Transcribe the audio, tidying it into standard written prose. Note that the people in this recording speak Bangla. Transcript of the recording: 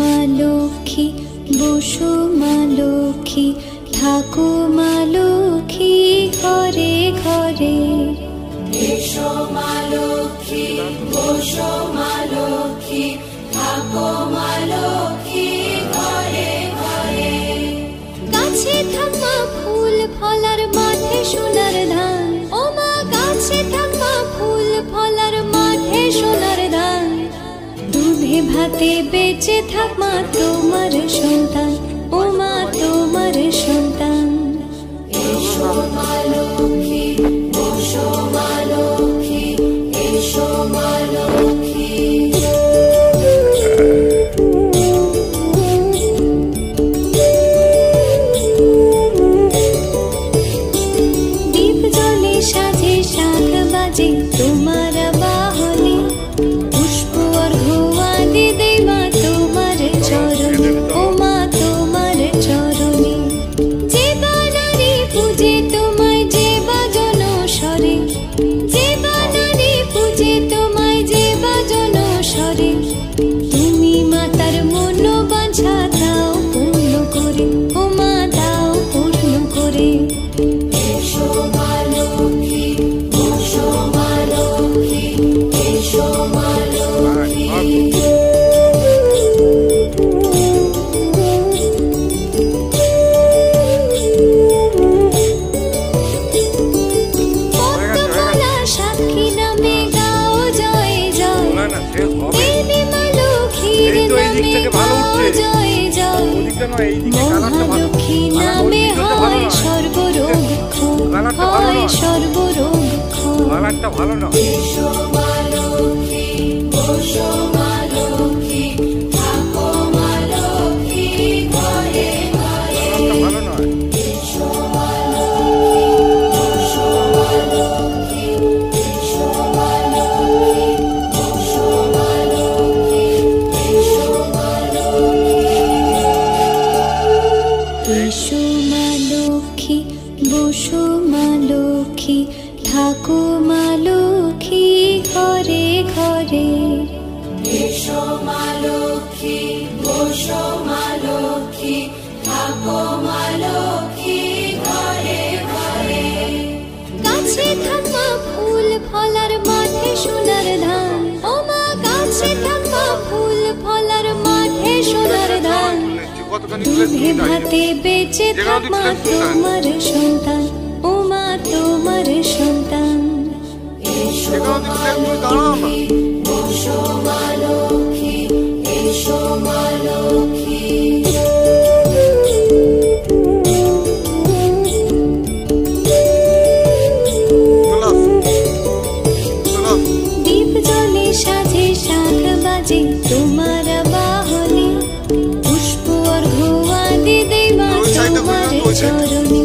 মা লক্ষ্মী বসো মা লক্ষ্মী থাকো মা লক্ষ্মী ঘরে ঘরে। এসো মা লক্ষ্মী বসো মা লক্ষ্মী থাকো মা লক্ষ্মী ঘরে ঘরে। গাছে থাকা ফুল ফলার মাঠে সোনার ধান, ও মা গাছে থাকা ফুল ফলার মাঠে সোনার ধান। দুধে ভাতে বেঁচে থাক মা তোমার সন্তান, ও মা তোমার সন্তান। এসো মা লক্ষ্মী বসো মা লক্ষ্মী এসো মা লক্ষ্মী। দীপ জ্বলে সাজে শাখ বাজে তোমার বাহনে, পুষ্প অর্ঘ্য দিদে মা তোমার চরণে, ও মা তোমার চরণে। যে বানারে পূজে তোমায় যে বাজন স্বরে, যে বানারে পূজে তোমায় যে বাজন স্বরে। তুমি মাতার মনোবাঞ্ছা দাও পূর্ণ করে, ও মা দাও পূর্ণ করে। এসো মা লক্ষ্মী বসো মা লক্ষ্মী এসো মা লক্ষ্মী। পদ্মমালা সাক্ষী নামে গাও জয় জয়, দেবী মা লক্ষ্মীর নামে গাও জয় জয়। মহালক্ষ্মী নামে হয় সর্বরোগ ক্ষয়, হয় সর্বরোগ ক্ষয়। এসো মা লক্ষ্মী বসো মা লক্ষ্মী থাকো মা লক্ষ্মী ঘরে ঘরে। এসো মা লক্ষ্মী বসো মা লক্ষ্মী এসো মা লক্ষ্মী বসো মা লক্ষ্মী এসো মা লক্ষ্মী। এসো মা লক্ষ্মী বসো মা লক্ষ্মী থাকো মা লক্ষ্মী ঘরে ঘরে। এসো মা লক্ষ্মী বসো মা লক্ষ্মী থাকো মা লক্ষ্মী ঘরে ঘরে। গাছে থাকা ফুল ফলার মাঠে সোনার ধান, ও মা গাছে থাকা ফুল ফলার মাঠে সোনার ধান। দুধে ভাতে বেঁচে থাক মা তোমার সন্তান, ও মা তোমার সন্তান। এসো মা লক্ষ্মী বসো মা লক্ষ্মী এসো মা লক্ষ্মী। দীপ জ্বলে সাজে শাখ বাজে তোমার বাহনে, পুষ্প অর্ঘ্য দিদে মা তোমার চরণে,